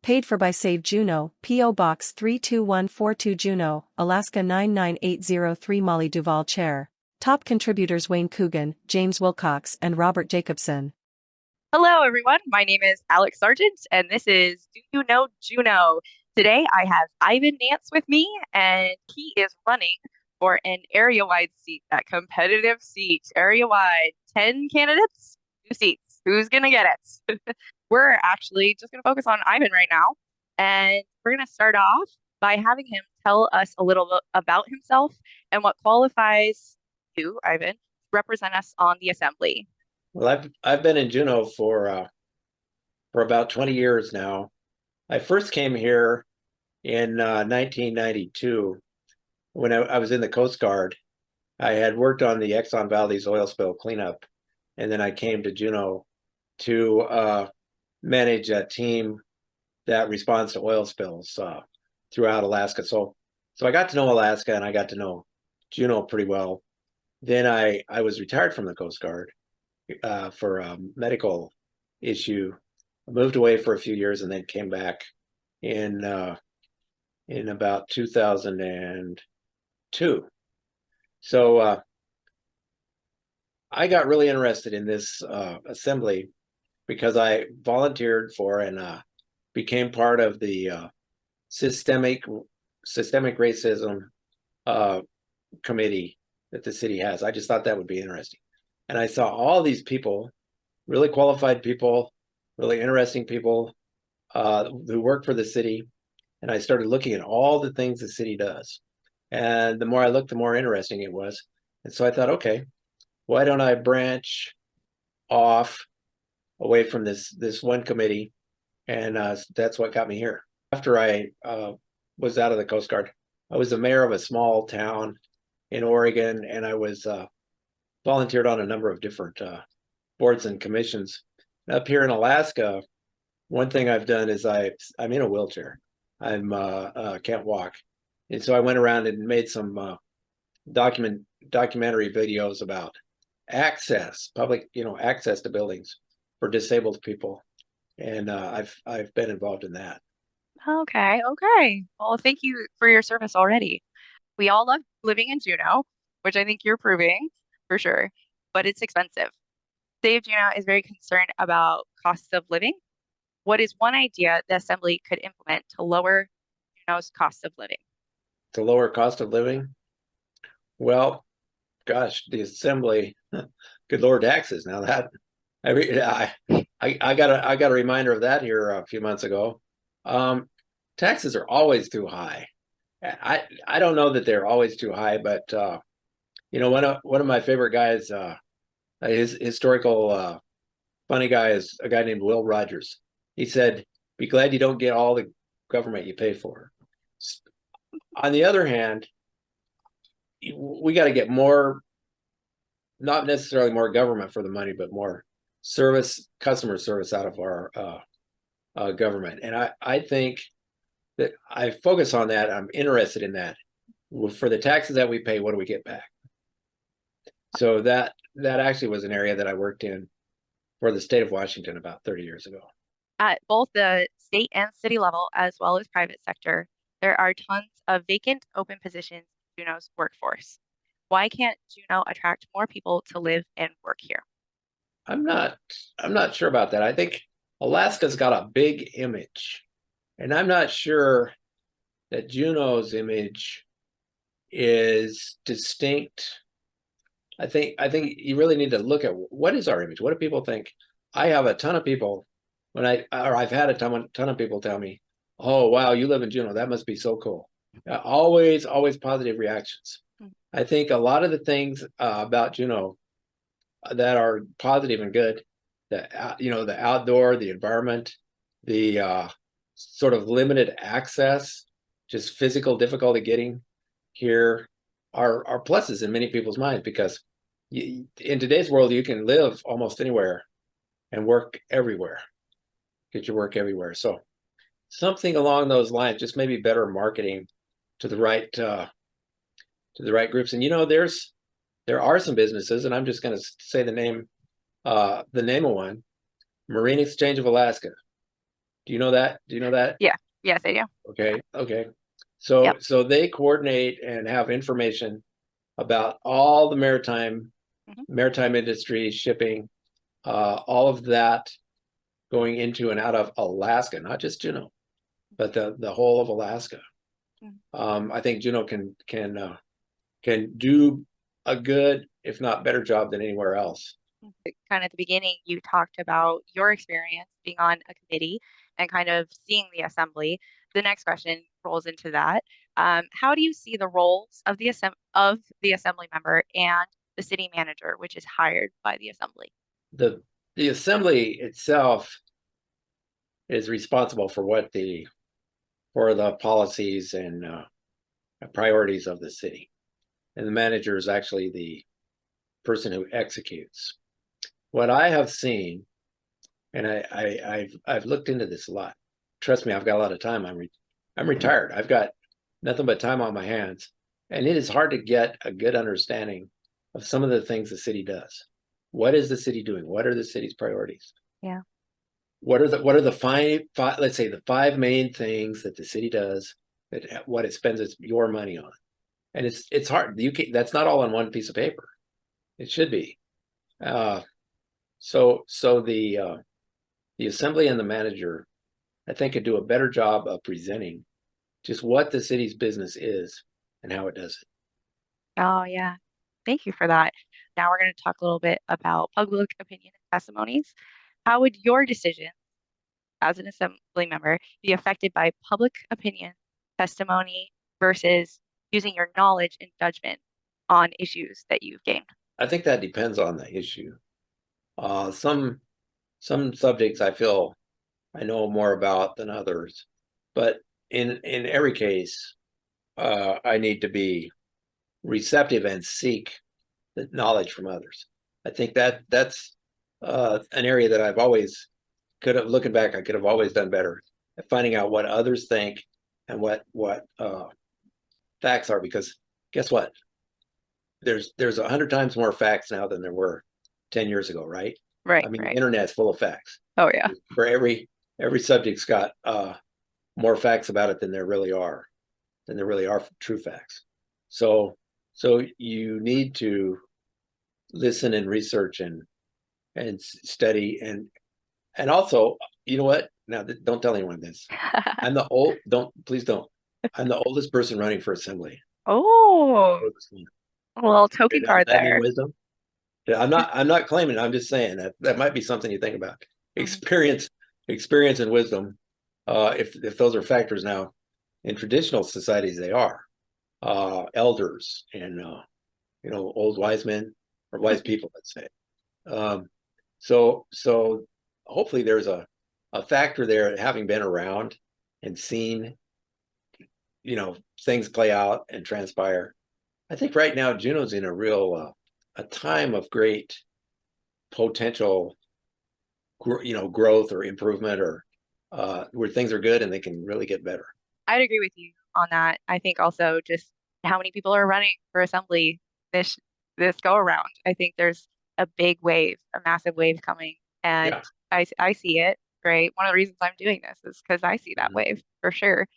Paid for by Save Juneau, P.O. Box 32142 Juneau, Alaska 99803 Molly Duval Chair. Top contributors Wayne Coogan, James Wilcox, and Robert Jacobson. Hello, everyone. My name is Alex Sargent, and this is Do You Know Juneau? Today, I have Ivan Nance with me, and he is running for an area-wide seat, that competitive seat, area-wide, 10 candidates, 2 seats. Who's going to get it? We're actually just going to focus on Ivan right now, and we're going to start off by having him tell us a little bit about himself and what qualifies you, Ivan, to represent us on the assembly. Well, I've been in Juneau for about 20 years now. I first came here in 1992 when I was in the Coast Guard. I had worked on the Exxon Valdez oil spill cleanup, and then I came to Juneau to manage a team that responds to oil spills throughout Alaska. So I got to know Alaska and I got to know Juneau pretty well. Then I was retired from the Coast Guard for a medical issue. I moved away for a few years and then came back in about 2002. So I got really interested in this assembly because I volunteered for and became part of the systemic racism committee that the city has. I just thought that would be interesting. And I saw all these people, really qualified people, really interesting people who work for the city. And I started looking at all the things the city does. And the more I looked, the more interesting it was. And so I thought, okay, why don't I branch off away from this one committee? And that's what got me here. After I was out of the Coast Guard, I was the mayor of a small town in Oregon, and I was volunteered on a number of different boards and commissions. Up here in Alaska, one thing I've done is I'm in a wheelchair. I'm can't walk, and so I went around and made some documentary videos about public access to buildings for disabled people, and I've been involved in that. Okay, okay. Well, thank you for your service already. We all love living in Juneau, which I think you're proving for sure, but it's expensive. Save Juneau is very concerned about costs of living. What is one idea the Assembly could implement to lower Juneau's cost of living? To lower cost of living, well, gosh, the Assembly could lower taxes. Now that I got a reminder of that here a few months ago. Taxes are always too high. I don't know that they're always too high, but one of my favorite guys, his historical funny guy is a guy named Will Rogers. He said, "Be glad you don't get all the government you pay for." On the other hand, we got to get more, not necessarily more government for the money, but more customer service out of our government. And I think that I focus on that. I'm interested in that. For the taxes that we pay, what do we get back? So that actually was an area that I worked in for the state of Washington about 30 years ago. At both the state and city level, as well as private sector, there are tons of vacant open positions in Juneau's workforce. Why can't Juneau attract more people to live and work here? I'm not sure about that. I think Alaska's got a big image, and I'm not sure that Juneau's image is distinct. I think you really need to look at what is our image. What do people think? I have a ton of people I've had a ton of people tell me, "Oh, wow, you live in Juneau. That must be so cool." Always positive reactions. I think a lot of the things about Juneau that are positive and good, the outdoor, the environment, the sort of limited access, just physical difficulty getting here are pluses in many people's minds, because in today's world, you can live almost anywhere and work everywhere, get your work everywhere. So something along those lines, just maybe better marketing to the right groups. And there are some businesses, and I'm just going to say the name of one, Marine Exchange of Alaska. Do you know that? Do you know that? Yeah. Yes, I do. Okay. Okay. So Yep. so they coordinate and have information about all the Hmm. maritime industry, shipping, all of that going into and out of Alaska, not just Juneau, but the whole of Alaska. I think Juneau can do a good, if not better job than anywhere else. Kind of at the beginning, you talked about your experience being on a committee and kind of seeing the assembly. The next question rolls into that. How do you see the roles of the assembly member and the city manager, which is hired by the assembly? The assembly itself is responsible for the policies and priorities of the city, and the manager is actually the person who executes. What I have seen, and I've looked into this a lot. Trust me, I've got a lot of time. I'm retired. I've got nothing but time on my hands, and it is hard to get a good understanding of some of the things the city does. What is the city doing? What are the city's priorities? Yeah. What are the five, let's say the five main things that the city does, that what it spends your money on? And it's hard. That's not all on one piece of paper. It should be. Uh, so the assembly and the manager, I think, could do a better job of presenting just what the city's business is and how it does it. Oh, yeah. Thank you for that. Now we're going to talk a little bit about public opinion and testimonies. How would your decision as an assembly member be affected by public opinion, testimony versus using your knowledge and judgment on issues that you've gained? I think that depends on the issue. Some subjects I feel I know more about than others, but in every case, I need to be receptive and seek the knowledge from others. I think that's an area that I've always looking back, I could have always done better at finding out what others think and what facts are. Because guess what? There's 100 times more facts now than there were 10 years ago, right? Right, I mean, the right. internet's full of facts. Oh, yeah. For every subject's got more facts about it than there really are true facts. So so you need to listen and research and study and also, you know what? Now, don't tell anyone this. I'm the old. Don't please don't. I'm the oldest person running for assembly. Oh, Oldest one. a little token Does card that mean there. wisdom? Yeah, I'm not claiming it. I'm just saying that might be something you think about. Mhm. Experience and wisdom. If those are factors now, in traditional societies they are elders and old wise men or wise people, let's say. Um, so hopefully there's a factor there, having been around and seen things play out and transpire. I think right now Juneau's in a real a time of great potential growth or improvement, or where things are good and they can really get better. I'd agree with you on that. I think also just how many people are running for assembly this this go around. I think there's a big wave, a massive wave coming, and Yeah. I see it. Right. One of the reasons I'm doing this is because I see that Mhm. wave for sure.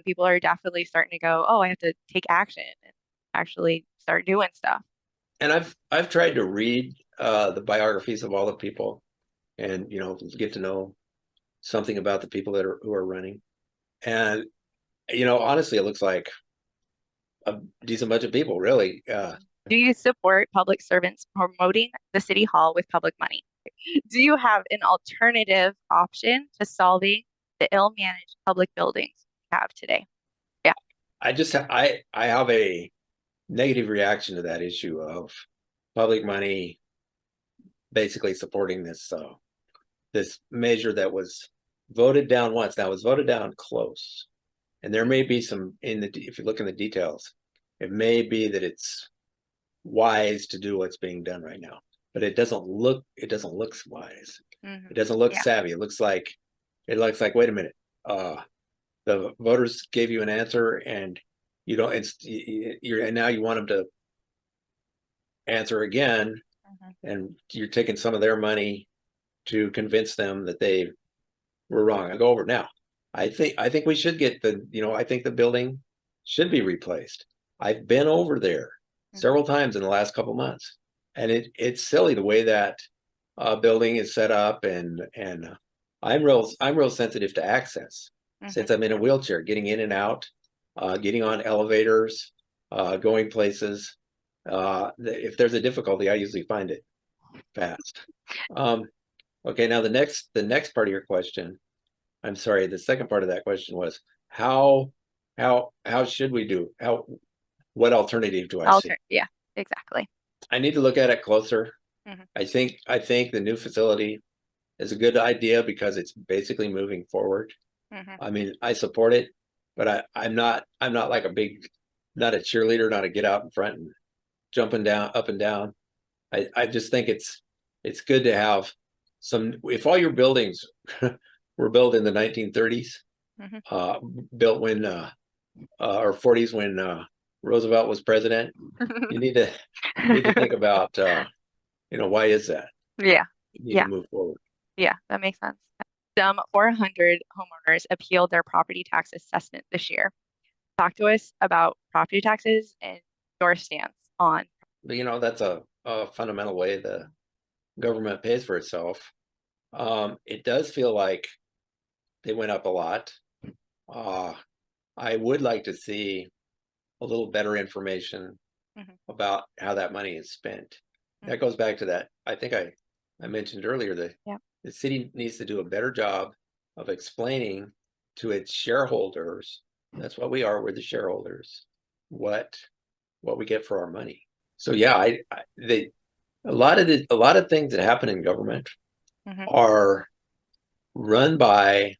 People are definitely starting to go, oh, I have to take action and actually start doing stuff. And I've tried to read the biographies of all the people, and get to know something about the people who are running. And honestly, it looks like a decent bunch of people, really. Do you support public servants promoting the city hall with public money? Do you have an alternative option to solving the ill-managed public buildings we have today? Yeah. I have a negative reaction to that issue of public money basically supporting this measure that was voted down once. Now it was voted down close, and there may be some if you look in the details, it may be that it's wise to do what's being done right now, but it doesn't look wise. Hmm. It doesn't look Yeah. savvy. It looks like wait a minute. The voters gave you an answer, and you don't. And now you want them to answer again, Hmm. and you're taking some of their money to convince them that they we're wrong. I'll go over it now. I think we should get I think the building should be replaced. I've been over there several times in the last couple months, and it's silly the way that building is set up, and I'm real sensitive to access since I'm in a wheelchair, getting in and out, getting on elevators, going places. If there's a difficulty, I usually find it fast. Okay, now the next part of your question, I'm sorry, the second part of that question was how should we do? What alternative do I see? Yeah, exactly. I need to look at it closer. I think the new facility is a good idea because it's basically moving forward. I mean, I support it, but I'm not like not a cheerleader, not a get out in front and jumping down up and down. I just think it's good to have some. If all your buildings were built in the 1930s, built when or 40s when Roosevelt was president, you need to think about why is that? Yeah. You need to move forward. Yeah, that makes sense. Some 400 homeowners appealed their property tax assessment this year. Talk to us about property taxes and your stance on. But that's a fundamental way the government pays for itself. It does feel like they went up a lot. I would like to see a little better information about how that money is spent. That goes back to that. I think I mentioned earlier that the city needs to do a better job of explaining to its shareholders. That's what we are. We're the shareholders. What we get for our money. So yeah, a lot of things that happen in government are run by,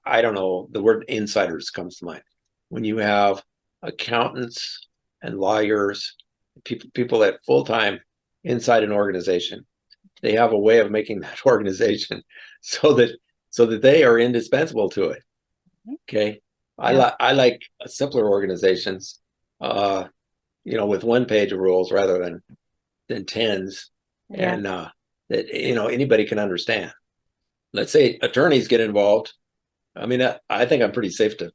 I don't know, the word insiders comes to mind. When you have accountants and lawyers, people that full-time inside an organization, they have a way of making that organization so that they are indispensable to it. Okay. I like simpler organizations, with one page of rules rather than tens, and that anybody can understand. Let's say attorneys get involved. I mean, I think I'm pretty safe to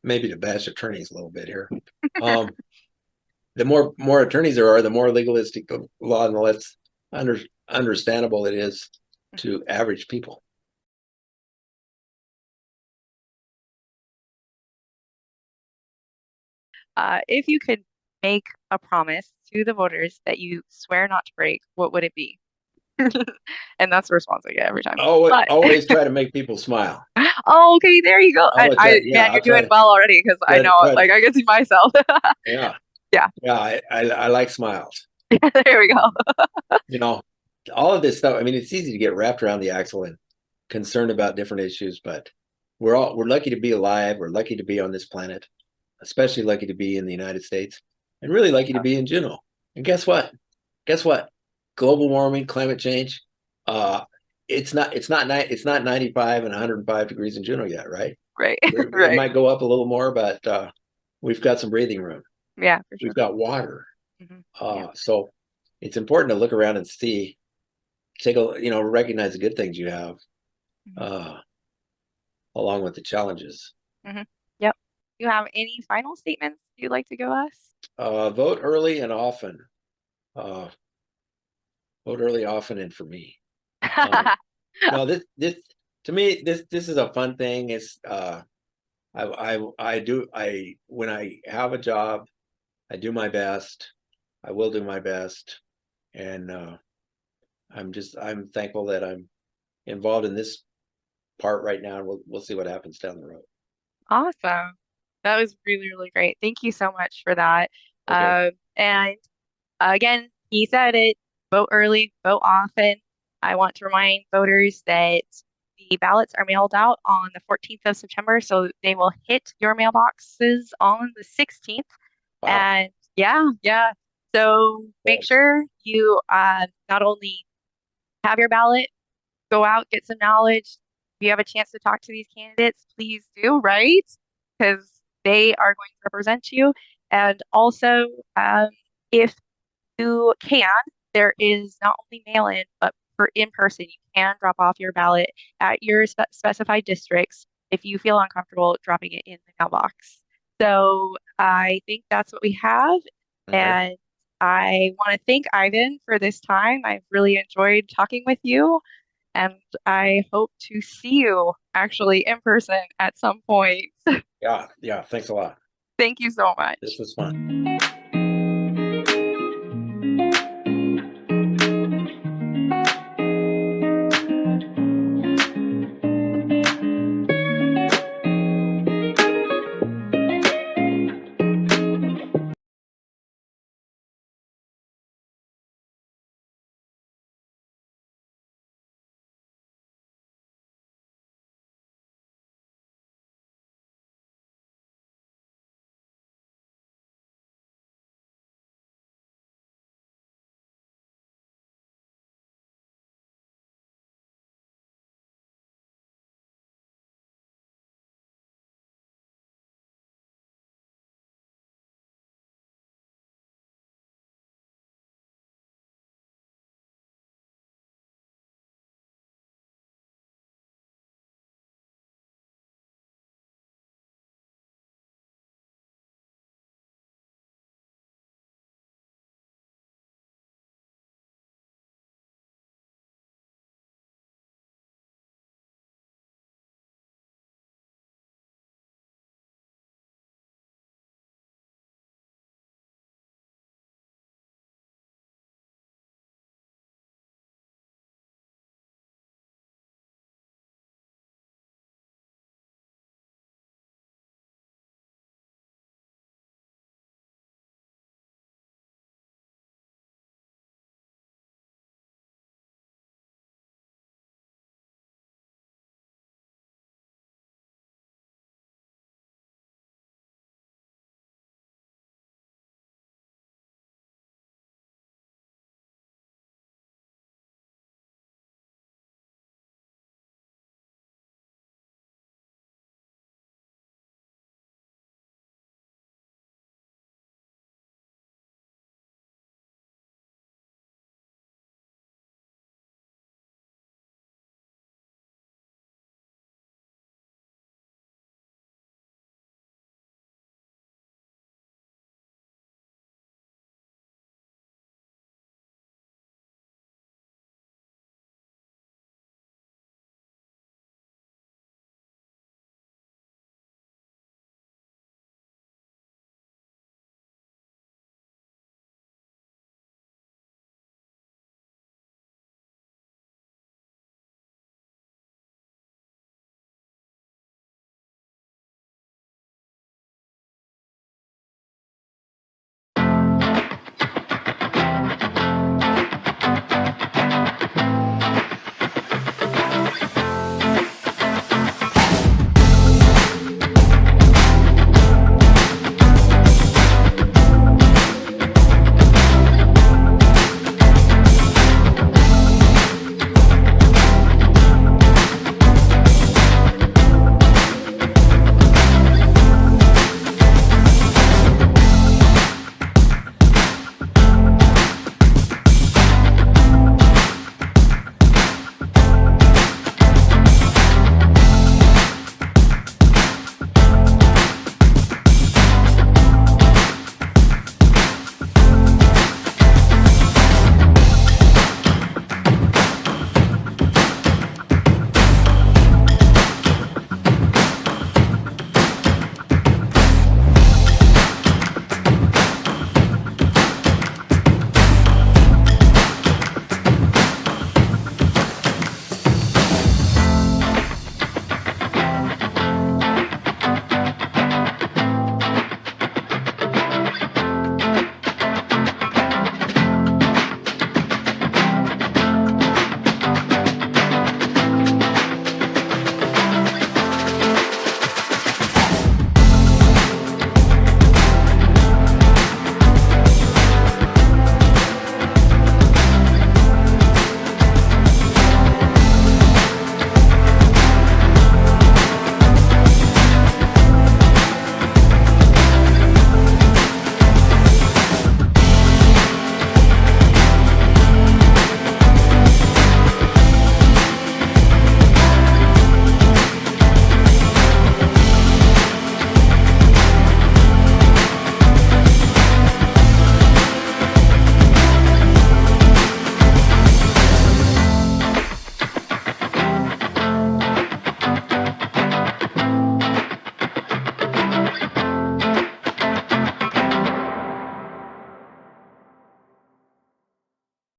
bash attorneys a little bit here. The more attorneys there are, the more legalistic the law and the less understandable it is to average people. If you could make a promise to the voters that you swear not to break, what would it be? And that's the response I get every time. Always try to make people smile. Oh, okay, there you go. Man, you're doing well already because I know, I can see myself. Yeah. I like smiles. There we go. All of this stuff. I mean, it's easy to get wrapped around the axle and concerned about different issues, but we're lucky to be alive. We're lucky to be on this planet, especially lucky to be in the United States, and really lucky to be in Juneau. And guess what? Global warming, climate change. It's not 95 and 105 degrees in Juneau yet, right? Right. It might go up a little more, but we've got some breathing room. Yeah, for sure. We've got water. So it's important to look around and recognize the good things you have, along with the challenges. Yep. Do you have any final statements you'd like to give us? Vote early and often. Vote early, often, and for me. No, this to me, this is a fun thing. It's when I have a job, I do my best. I will do my best, and I'm thankful that I'm involved in this part right now. We'll see what happens down the road. Awesome. That was really, really great. Thank you so much for that. Okay. And again, he said it, vote early, vote often. I want to remind voters that the ballots are mailed out on the 14th of September, so they will hit your mailboxes on the 16th. Wow. And yeah. So make sure you not only have your ballot, go out, get some knowledge. If you have a chance to talk to these candidates, please do, right? Because they are going to represent you. And also, if you can, there is not only mail-in, but for in person, you can drop off your ballot at your specified districts if you feel uncomfortable dropping it in the mailbox. So I think that's what we have. Okay. And I want to thank Ivan for this time. I've really enjoyed talking with you, and I hope to see you actually in person at some point. Yeah. Thanks a lot. Thank you so much. This was fun.